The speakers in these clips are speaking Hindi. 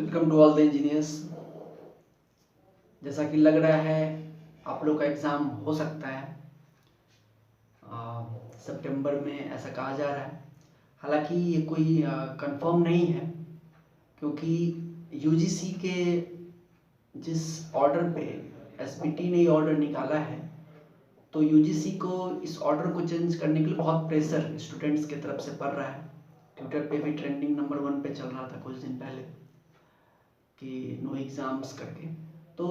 Welcome to all the engineers. जैसा कि लग रहा है आप लोग का एग्ज़ाम हो सकता है सितंबर में, ऐसा कहा जा रहा है। हालांकि ये कोई कंफर्म नहीं है, क्योंकि यूजीसी के जिस ऑर्डर पे एसबीटी ने ये ऑर्डर निकाला है, तो यूजीसी को इस ऑर्डर को चेंज करने के लिए बहुत प्रेशर स्टूडेंट्स की तरफ से पड़ रहा है। ट्विटर पे भी ट्रेंडिंग नंबर 1 पे चल रहा था कुछ दिन पहले कि नो एग्ज़ाम्स करके। तो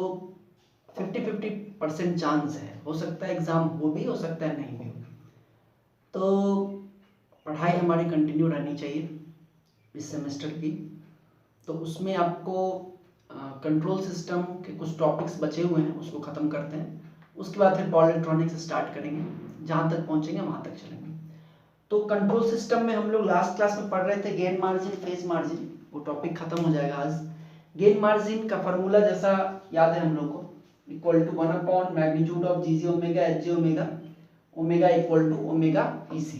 50-50% चांस है, हो सकता है एग्ज़ाम हो भी, हो सकता है नहीं भी हो। तो पढ़ाई हमारी कंटिन्यू रहनी चाहिए इस सेमेस्टर की। तो उसमें आपको कंट्रोल सिस्टम के कुछ टॉपिक्स बचे हुए हैं, उसको ख़त्म करते हैं। उसके बाद फिर पावर इलेक्ट्रॉनिक्स स्टार्ट करेंगे, जहाँ तक पहुँचेंगे वहाँ तक चलेंगे। तो कंट्रोल सिस्टम में हम लोग लास्ट क्लास में पढ़ रहे थे गेन मार्जिन, फेज मार्जिन, वो टॉपिक खत्म हो जाएगा आज। गेन मार्जिन का फॉर्मूला जैसा याद है हम लोग को, equal to 1 magnitude of G J omega H J omega, omega equal to omega P C.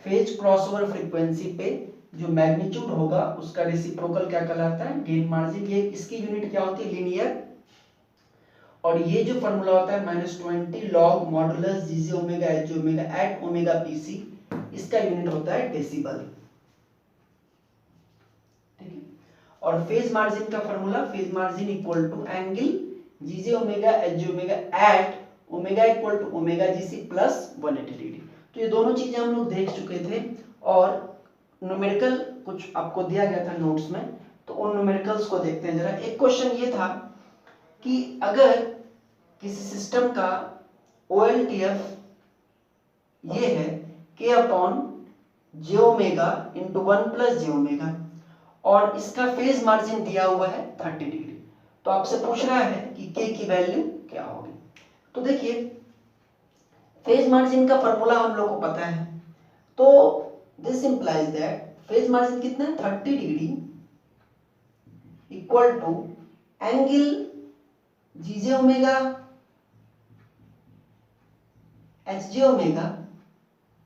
Phase crossover frequency पे जो मैग्नीट्यूड होगा उसका रेसिप्रोकल क्या कहलाता है? Gain margin. ये इसकी यूनिट क्या होती है? लीनियर। और ये जो फॉर्मूला होता है -20 log modulus G J omega H J omega at omega P C, इसका यूनिट होता है डेसिबल। ठीक है। और फेज मार्जिन का formula, phase margin equal to angle G J omega H J omega at omega equal to omega G C plus 180 degree. तो ये दोनों चीजें हम लोग देख चुके थे, और न्यूमेरिकल कुछ आपको दिया गया था नोट्स में, तो उन न्यूमेरिकल्स को देखते हैं जरा। एक क्वेश्चन ये था कि अगर किसी सिस्टम का OLTF ये है k अपॉन जे ओमेगा इंटू 1 प्लस जे ओमेगा, और इसका फेज मार्जिन दिया हुआ है 30 डिग्री। तो आपसे पूछ रहा है कि k की वैल्यू क्या होगी। तो देखिए, फेज मार्जिन का फॉर्मूला हम लोग को पता है, तो this implies that phase margin कितना है? 30 degree equal to angle G J omega H J omega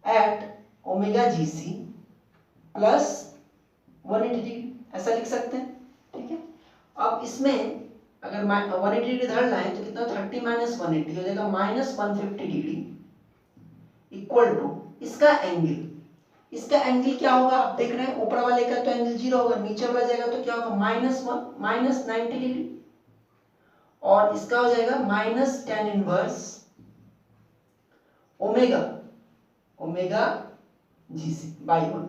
at omega G C plus 180 degree, ऐसा लिख सकते हैं। ठीक है। अब इसमें अगर 180 डिग्री धर लाएं तो कितना? 30 माइनस 180 हो जाएगा -150 डिग्री इक्वल टू इसका एंगल। इसका एंगल क्या होगा? आप देख रहे हैं ऊपर वाले का तो एंगल 0 होगा, नीचे वाला जाएगा तो क्या होगा? -90 डिग्री, और इसका हो जाएगा -tan inverse omega omega G C by 1।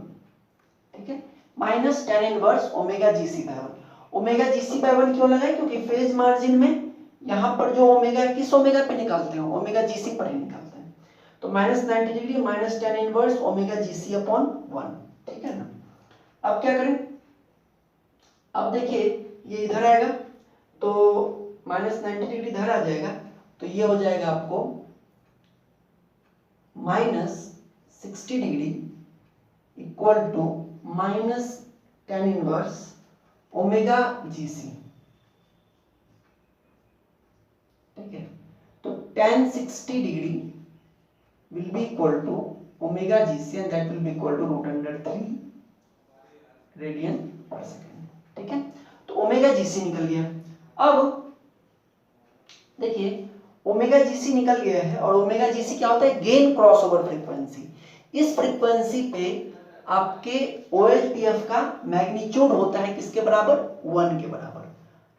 ठीक है। -tan inverse omega G C by 1। Omega G C by 1 क्यों लगाए? क्योंकि फेज मार्जिन में यहाँ पर जो ओमेगा किस ओमेगा पे निकालते हो? ओमेगा जी सी पर ही निकालते हैं। तो -90 degree -tan inverse omega G C upon 1। ठीक है ना। अब क्या करें? अब देखिए, ये इधर आएगा तो -90 डिग्री इधर आ जाएगा, तो ये हो जाएगा आपको -60 degree equal to -tan inverse omega G C. ठीक है। तो tan 60 degree will be equal to omega gc and that will be equal to √3 radian पर सेकेंड। ठीक है। तो ओमेगा जीसी निकल गया। अब देखिए, ओमेगा जीसी निकल गया है, और ओमेगा जीसी क्या होता है? Gain crossover frequency. इस फ्रीक्वेंसी पे आपके OLTF का मैग्नीट्यूड होता है किसके बराबर? 1 के बराबर,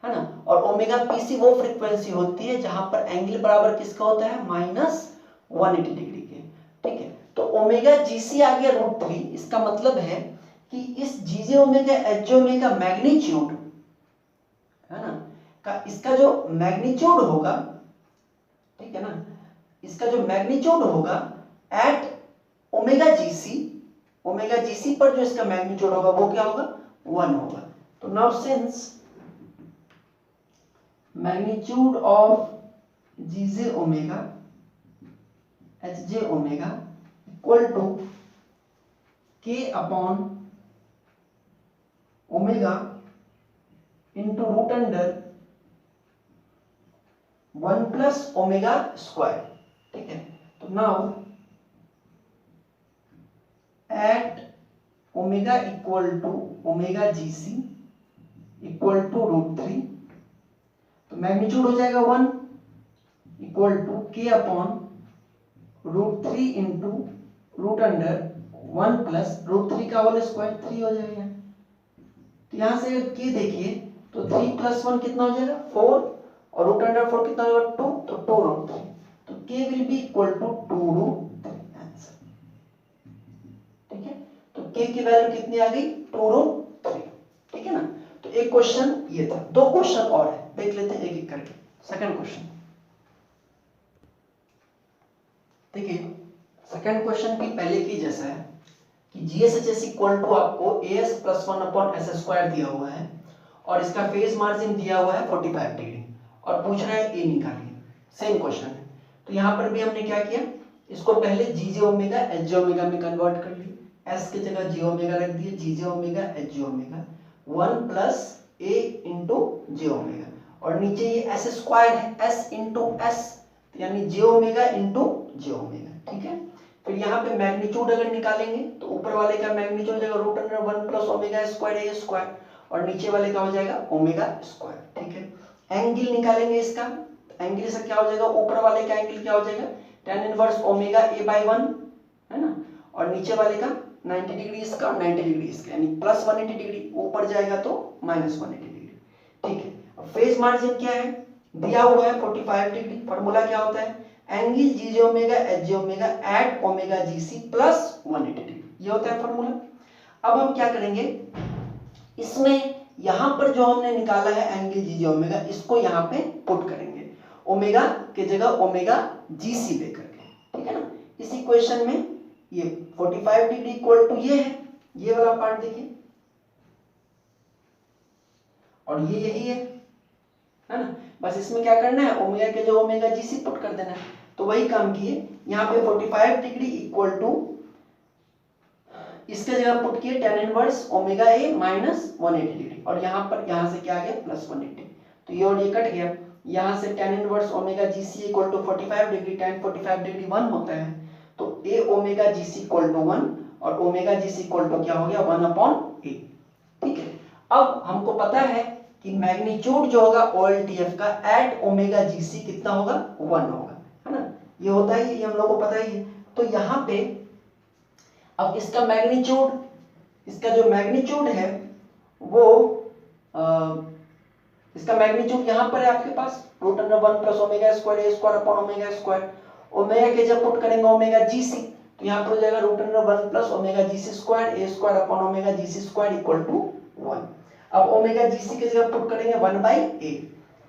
है ना। और ओमेगा पीसी वो फ्रीक्वेंसी होती है जहां पर एंगल बराबर किसका होता है? -180 डिग्री के। ठीक है। तो ओमेगा जीसी आ गया √3। इसका मतलब है कि इस जीजे ओमेगा एच ओमेगा मैग्नीट्यूड, है ना, का इसका जो मैग्नीट्यूड होगा, ठीक है ना, इसका जो मैग्नीट्यूड होगा एट ओमेगा जीसी पर जो इसका मैग्नीट्यूड होगा वो क्या होगा? 1 होगा। तो now since magnitude of G J omega H J omega equal to k upon omega into √1 plus omega square. ठीक है। तो now at omega equal to omega G C equal equal to √3, तो मैग्नीट्यूड हो जाएगा 1 equal to k upon √3 into √1 plus √3 का होल स्क्वायर 3 हो जाएगा। तो यहां से अगर k देखिए तो 3 + 1 कितना हो जाएगा 4 और √4 कितना हो जाएगा 2, तो 2√3, तो k will be equal to 2√3 answer. ठीक है, तो k की वैल्यू कितनी आ गई 2√3। ठीक है ना, तो एक क्वेश्चन ये था, दो क्वेश्चन और है, देख लेते हैं एक एक करके। सेकंड क्वेश्चन देखिए, सेकंड क्वेश्चन भी पहले की जैसा है कि GSHS इक्वल टू आपको AS + 1/s² दिया हुआ है और इसका फेज मार्जिन दिया हुआ है 45 डिग्री और पूछ रहा है A निकालिए। सेम क्वेश्चन है, तो यहाँ पर भी हमने क्या किया, इसको पहले GJ ओमेगा HJ ओमेगा में कन्वर्ट कर लिया, S की जगह J ओमेगा रख दिए, GJ omega HJ omega 1 + A × J omega, और नीचे ये s² है, S × S यानी J ओमेगा × J ओमेगा। ठीक है, फिर यहाँ पे मैग्नीट्यूड अगर निकालेंगे तो ऊपर वाले का मैग्नीट्यूड हो जाएगा √1 + ω² A² और नीचे वाले का हो जाएगा ω²। ठीक है, एंगल निकालेंगे इसका, एंगल से क्या हो जाएगा, ऊपर वाले का एंगल क्या हो जाएगा tan 1 ω/A/1 है ना, और नीचे वाले का 90 डिग्री इसका और 90 डिग्री इसका, यानी +180 डिग्री, ऊपर जाएगा तो -180 डिग्री। ठीक है, अब फेज मार्जिन क्या है दिया हुआ है 45 डिग्री, फार्मूला क्या होता है angle GJ omega HJ omega at omega GC + 180 degree, ये होता है फार्मूला। अब हम क्या करेंगे, इसमें यहां पर जो हमने निकाला है एंगल GJ ओमेगा, इसको यहां पे पुट करेंगे, ओमेगा की जगह ओमेगा GC लेकर के। ठीक है ना, इस इक्वेशन में ये 45 डिग्री इक्वल टू ये है, ये वाला पार्ट देखिए, और ये यही है ना, बस इसमें क्या करना है ओमेगा के जो ओमेगा GC पुट कर देना है, तो वही काम किए, यहाँ पे 45 डिग्री इक्वल टू इसके जगह पुट किए tan 1 ω/A - 180 डिग्री, और यहाँ पर यहाँ से क्या आ गया +180, तो ये और ये कट गया, यहाँ से tan 1 omega GC equal to 45 degree, tan 45 degree 1 होता है, तो A omega GC equal to 1 और ओमेगा GC इक्वल टू क्या हो गया 1/A। ठीक है, अब हमको पता है कि मैग्नीट्यूड जो होगा OLTF का एट ओमेगा GC कितना होगा 1 होगा, है ना, ये होता है, ये हम लोग को पता ही है। तो यहाँ पे अब इसका मैग्नीट्यूड, इसका जो मैग्नीट्यूड है वो इसका मैग्नीट्यूड यहाँ पर है आपके पास √1 + ω² A² ओमेगा के जब पुट करेंगे ओमेगा GC, तो यहाँ पर हो जाएगा √1 + ω/GC² A² = 1। अब ओमेगा GC की जगह पुट करेंगे 1/A,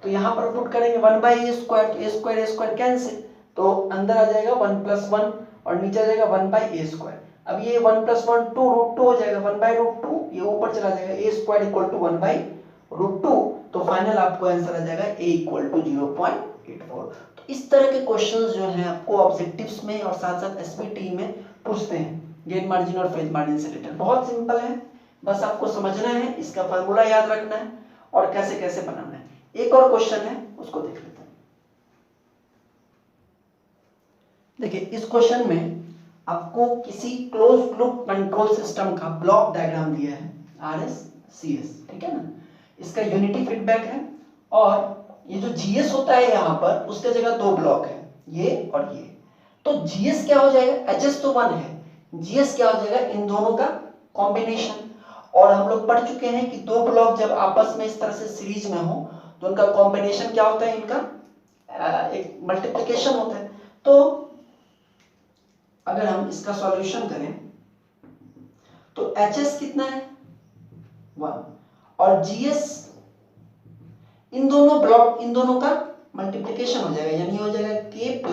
तो यहाँ पर पुट करेंगे 1/A², A² कैंसिल, तो अंदर आ जाएगा 1 + 1 और नीचे आ जाएगा 1/A²। अब ये 1 + 1 2√2 हो जाएगा 1/√2, ये ऊपर चला जाएगा A² = 1/√2, तो फाइनल आपको आंसर आ जाएगा A = 0.84। तो इस तरह के क्वेश्चंस जो हैं आपको ऑब्जेक्टिव्स में और साथ साथ SPT में पूछते हैं, गेन मार्जिन और फेज मार्जिन से रिलेटेड। बहुत सिंपल है, बस आपको समझना है, इसका फार्मूला याद रखना है और कैसे कैसे बनाना है। एक और क्वेश्चन है उसको देख लेते हैं। देखिए, इस क्वेश्चन में आपको किसी क्लोज लूप कंट्रोल सिस्टम का ब्लॉक डायग्राम दिया है RSCS। ठीक है ना, इसका यूनिटी फीडबैक है और ये जो GS होता है यहाँ पर उसके जगह दो ब्लॉक है, ये और ये, तो GS क्या हो जाएगा, HS तो 1 है, GS क्या हो जाएगा इन दोनों का कॉम्बिनेशन। और हम लोग पढ़ चुके हैं कि दो ब्लॉक जब आपस में इस तरह से सीरीज में हो तो उनका कॉम्बिनेशन क्या होता है, इनका एक मल्टीप्लिकेशन होता है। तो अगर हम इसका सॉल्यूशन करें तो HS कितना है 1 और GS इन दोनों ब्लॉक, इन दोनों का मल्टीप्लिकेशन हो जाएगा, यानी हो जाएगा K +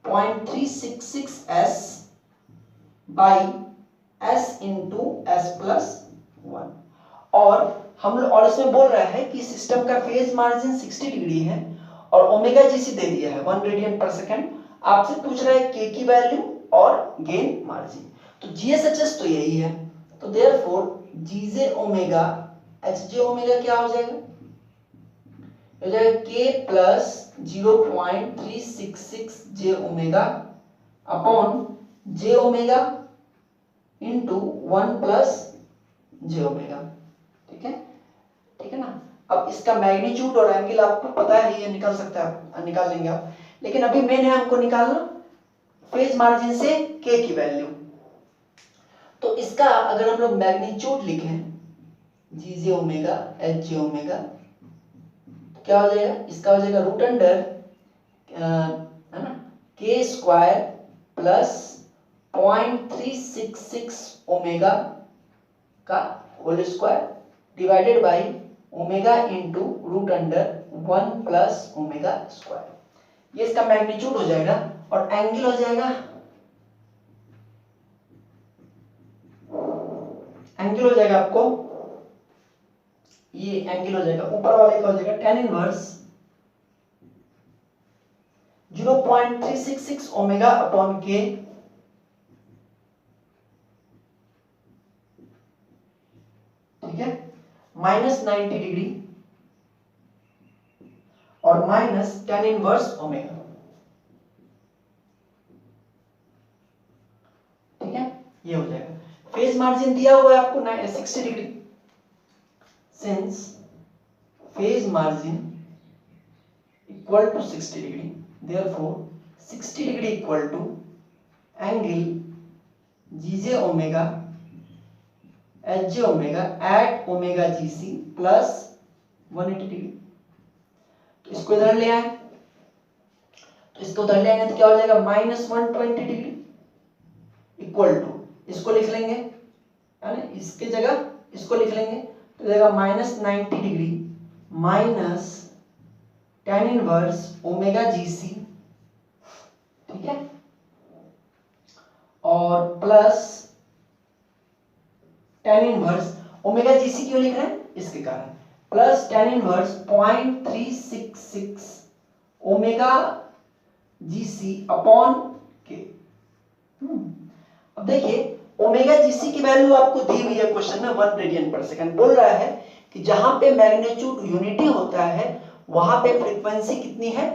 0.366S by S × S + 1। और हम लोग, और इसमें बोल रहा है कि सिस्टम का फेज मार्जिन 60 डिग्री है और ओमेगा GC दे दिया है 1 रेडियन/सेकंड। आपसे पूछ रहा है K की वैल्यू और गेन मार्जिन, तो GSHS तो यही है, तो therefore GJ omega HJ omega क्या हो जाएगा, हो जाएगा K + 0.366 J omega upon J omega × 1 + J omega. ठीक है, इसका मैग्नीट्यूड और एंगल आपको पता है, ये निकाल सकता है, निकाल लेंगे आप। लेकिन अभी मेन है हमको निकालना फेज मार्जिन से के की वैल्यू। तो इसका अगर हम लोग मैग्नीट्यूड लिखें जी J omega H J omega, क्या हो जाएगा, इसका हो जाएगा रूट अंडर है ना के स्क्वायर प्लस 0.366 ओमेगा का whole square divided by omega into root under 1 plus omega square. ये इसका मैग्नीट्यूड हो जाएगा और एंगल हो जाएगा, एंगल हो जाएगा आपको, ये एंगल हो जाएगा ऊपर वाले का हो जाएगा tan इनवर्स 0.366 ओमेगा अपॉन के ठीक है माइनस 90 डिग्री और माइनस tan इनवर्स ओमेगा। ठीक है, ये हो जाएगा। फेज मार्जिन दिया हुआ है आपको 60 degree, since phase margin equal to 60 degree, therefore 60 degree equal to angle G J omega H J omega at omega G C plus 180 degree. तो इसको इधर ले आए, तो इसको उधर ले आएंगे तो क्या हो जाएगा माइनस 120 डिग्री इक्वल टू, इसको लिख लेंगे है ना, इसके जगह इसको लिख लेंगे तो जाएगा minus 90 degree minus tan inverse omega G C, ठीक है, और plus tan inverse omega G C क्यों लिख रहे हैं, इसके कारण plus tan inverse 0.366 omega G C upon K. अब देखिए ओमेगा जी सी की वैल्यू आपको दी हुई है क्वेश्चन में 1 रेडियन पर सेकंड, बोल रहा है कि जहां पे मैग्नीट्यूड यूनिटी होता है वहां पे फ्रीक्वेंसी कितनी है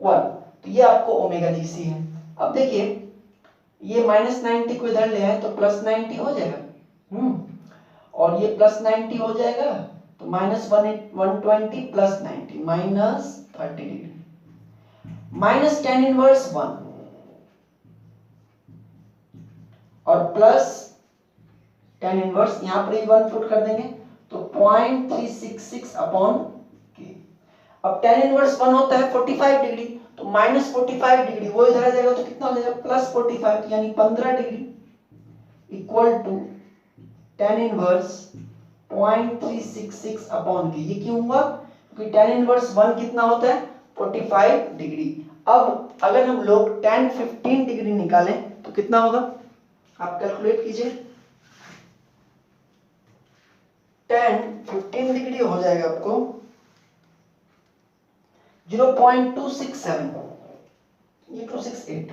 1, तो ये आपको ओमेगा जी सी है। अब देखिए ये माइनस 90 को इधर ले आए तो प्लस 90 हो जाएगा, और ये प्लस 90 हो जाएगा तो minus 120 plus 90 minus 30 degree minus tan inverse 1 और प्लस tan इनवर्स यहां पर 1 पुट कर देंगे तो 0.366 अपॉन के। अब tan इनवर्स 1 होता है 45 डिग्री, तो माइनस 45 डिग्री वो इधर आ जाएगा तो कितना हो जाएगा प्लस 45 यानी 15 degree equal to tan inverse 0.366 upon K. ये क्यों हुआ, क्योंकि tan इनवर्स 1 कितना होता है 45 डिग्री। अब अगर हम लोग tan 15 डिग्री निकालें तो कितना होगा, आप कैलकुलेट कीजिए, tan 15 डिग्री हो जाएगा आपको 0.267, ये 268,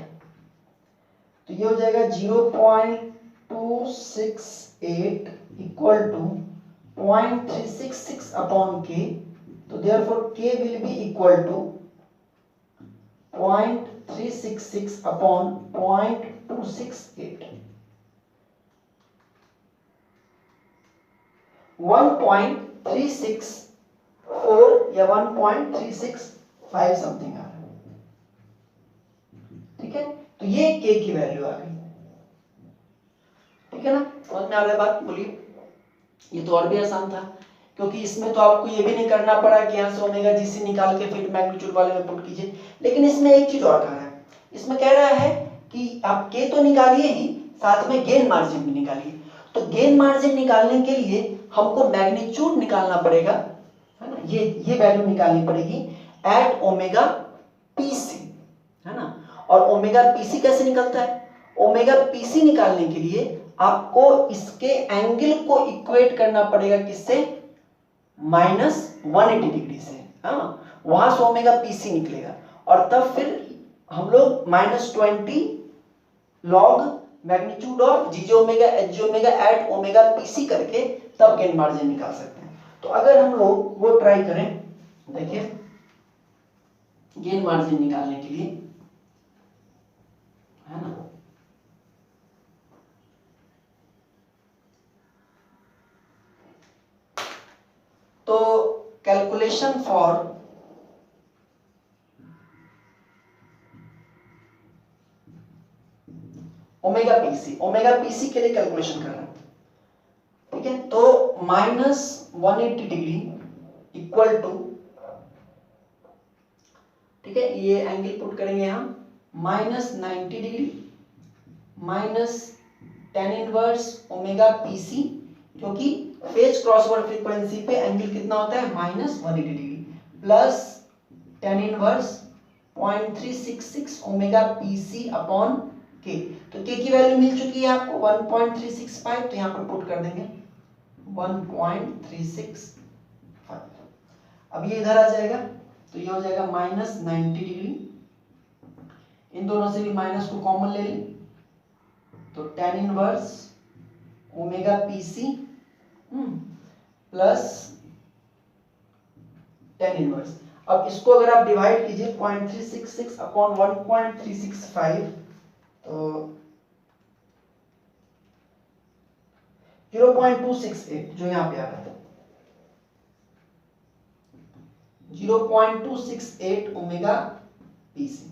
तो ये हो जाएगा 0.268 इक्वल टू 0.366 अपॉन के, तो therefore k will be equal to 0.366 upon 0.268, 1.364 या 1.365 समथिंग आ रहा है। ठीक है, तो ये k की वैल्यू आ गई। ठीक है ना, समझ में आ रहा है बात, बोलिए। ये तो और भी आसान था, क्योंकि इसमें तो आपको ये भी नहीं करना पड़ा कि यहाँ से ओमेगा जी सी निकाल के फिर मैग्नीट्यूड वाले में पुट कीजिए। लेकिन इसमें एक चीज और कह रहा है, इसमें कह रहा है कि आप के तो निकालिए ही, साथ में गेन मार्जिन भी निकालिए। तो गेन मार्जिन निकालने के लिए हमको मैग्नीट्यूड निकालना पड़ेगा, है ना, ये वैल्यू निकालनी पड़ेगी एट ओमेगा पीसी, है ना। और ओमेगा पीसी कैसे निकलता है, ओमेगा पीसी निकालने के लिए आपको इसके एंगल को इक्वेट करना पड़ेगा किससे, माइनस 180 डिग्री से, हाँ, वहां से ओमेगा पीसी निकलेगा और तब फिर हम लोग minus 20 log magnitude of G J omega H J omega at omega PC करके तब गेन मार्जिन निकाल सकते हैं। तो अगर हम लोग वो ट्राई करें, देखिए गेन मार्जिन निकालने के लिए, है ना, तो calculation calculation for omega PC, omega PC के लिए कैलकुलेशन कर रहे हैं, ठीक है। तो -180 डिग्री इक्वल टू, ठीक है, ये एंगल पुट करेंगे हम -90 degree minus tan inverse omega PC, क्योंकि फेज क्रॉसओवर फ्रीक्वेंसी पे एंगल कितना होता है -180 degree, plus tan inverse 0.366 omega PC upon K. तो के की वैल्यू मिल चुकी है आपको 1.365, तो यहां पर पुट कर देंगे 1.365। अब ये इधर आ जाएगा तो ये हो जाएगा -90 डिग्री, इन दोनों से भी माइनस को कॉमन ले लें तो tan inverse omega PC plus tan inverse. अब इसको अगर आप डिवाइड कीजिए 0.366 अपॉन 1.365 तो 0.268 जो यहां पे आ रहा था 0.268 ओमेगा पीसी,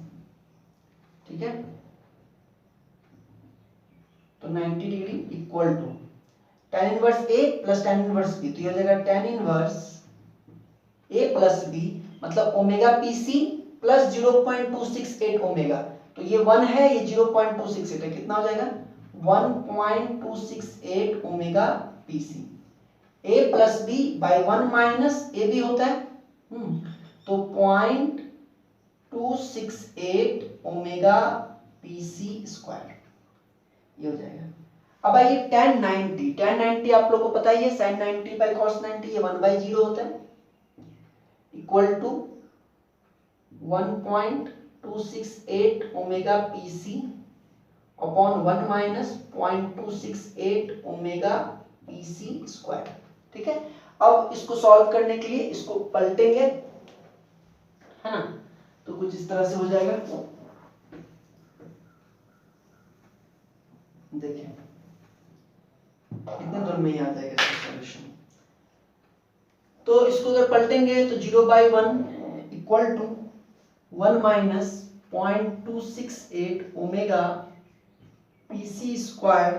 ठीक है। तो 90 degree equal to tan inverse a plus tan inverse b, तो ये हो जाएगा tan inverse a plus b, मतलब ओमेगा पीसी प्लस 0.268 ओमेगा, तो ये 1 है, ये 0.268 है, कितना हो जाएगा 1.268 omega PC. a plus b by 1 minus a भी होता है, तो 0.268 ओमेगा पीसी स्क्वायर, ये हो जाएगा। अब आइए tan 90 आप लोगों को पता ही है sin 90 बाई cos 90 ये 1/0 होता है, equal to 1.268 omega PC upon 1 minus 0.268 omega PC square, ठीक है। अब इसको सॉल्व करने के लिए इसको पलटेंगे, है ना, तो कुछ इस तरह से हो जाएगा, देखिए कितने दूर में ही आ जाएगा इसका सॉल्यूशन। तो इसको अगर पलटेंगे तो 0/1 equal to 1 minus 0.268 omega PC square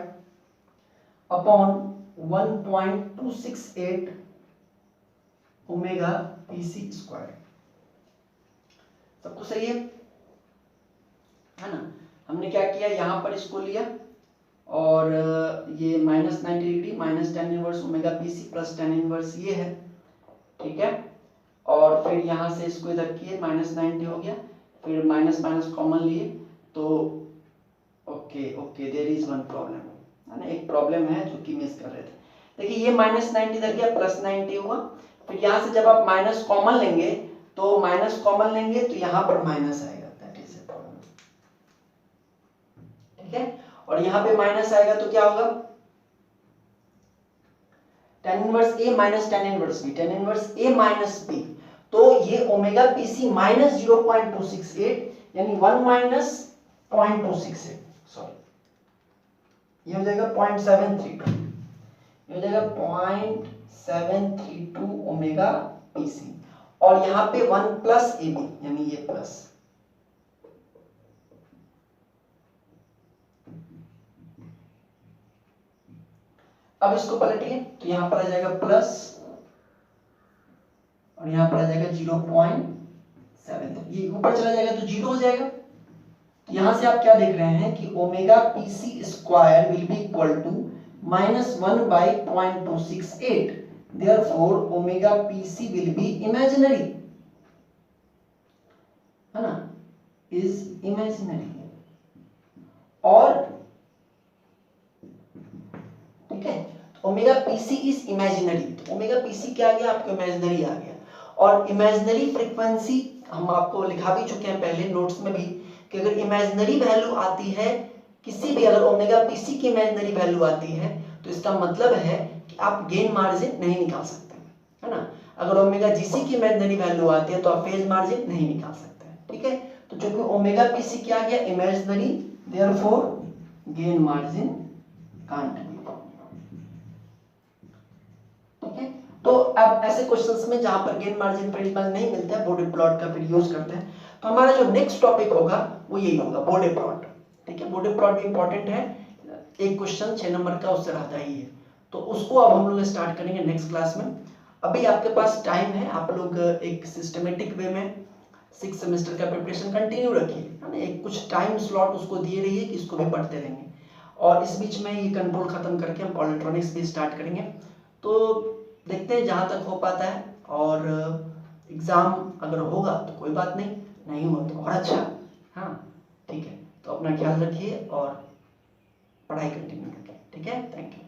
upon 1.268 omega PC square. सबको सही है ना। हमने क्या किया, यहां पर इसको लिया और ये -90 degree minus tan inverse omega PC plus tan inverse ये है, ठीक है। और फिर यहाँ से इसको इधर किए -90 हो गया, फिर माइनस माइनस कॉमन लिए तो okay there is one problem, है ना, एक प्रॉब्लम है जो कि मिस कर रहे थे। देखिए ये -90 इधर गया +90 हुआ, फिर यहाँ से जब आप माइनस कॉमन लेंगे तो माइनस कॉमन लेंगे तो यहाँ पर माइनस आएगा, दैट इज ए प्रॉब्लम, ठीक है। और यहाँ पे माइनस आएगा तो क्या होगा tan inverse a minus tan inverse b, tan inverse a minus b, तो ये ओमेगा पीसी माइनस 0.268 यानी 1 माइनस 0.268, सॉरी ये हो जाएगा 0.732, ये हो जाएगा 0.732 ओमेगा पीसी, और यहाँ पे 1 प्लस ए बी यानी ये प्लस, अब इसको पलटिए तो यहाँ पर आ जाएगा प्लस और यहाँ पर आ जाएगा 0.7, ये ऊपर चला जाएगा तो 0 हो जाएगा। तो यहाँ से आप क्या देख रहे हैं कि omega PC square will be equal to -1/0.268, therefore omega PC will be imaginary, है ना, इज इमेजिनरी, और ठीक है ओमेगा पीसी इज इमेजिनरी, तो ओमेगा पीसी क्या आ गया आपको इमेजिनरी आ गया। और इमेजिनरी फ्रीक्वेंसी हम आपको लिखा भी चुके हैं पहले नोट्स में भी कि अगर इमेजिनरी वैल्यू आती है किसी भी, अगर ओमेगा पीसी की इमेजिनरी वैल्यू आती है तो इसका मतलब है कि आप गेन मार्जिन नहीं निकाल सकते, है ना। अगर ओमेगा जीसी की इमेजिनरी वैल्यू आती है तो आप फेज मार्जिन नहीं निकाल सकते, ठीक है। तो चूंकि ओमेगा पीसी क्या आ गया imaginary, therefore gain margin can't be, ठीक है। तो अब ऐसे क्वेश्चंस में जहां पर गेन मार्जिन प्रिंसिपल नहीं मिलता है बॉडी प्लॉट का फिर यूज करते हैं। तो हमारा जो नेक्स्ट टॉपिक होगा वो यही होगा, बॉडी प्लॉट। ठीक है, बॉडी प्लॉट भी इंपॉर्टेंट है, एक क्वेश्चन 6 नंबर का उससे रहता ही है, तो उसको अब हम लोग स्टार्ट करेंगे नेक्स्ट क्लास में। अभी आपके पास टाइम है, आप लोग एक सिस्टमेटिक वे में 6 सेमेस्टर का प्रिपरेशन कंटिन्यू रखिए, है ना, एक कुछ टाइम स्लॉट उसको दिए रहिए कि इसको भी पढ़ते रहेंगे। और इस बीच में ये कंट्रोल खत्म करके हम पॉलिट्रॉनिक्स भी स्टार्ट करेंगे। तो देखते हैं जहाँ तक हो पाता है, और एग्ज़ाम अगर होगा तो कोई बात नहीं, नहीं हुआ तो और अच्छा। हाँ ठीक है, तो अपना ख्याल रखिए और पढ़ाई कंटिन्यू रखिए। ठीक है, थैंक यू।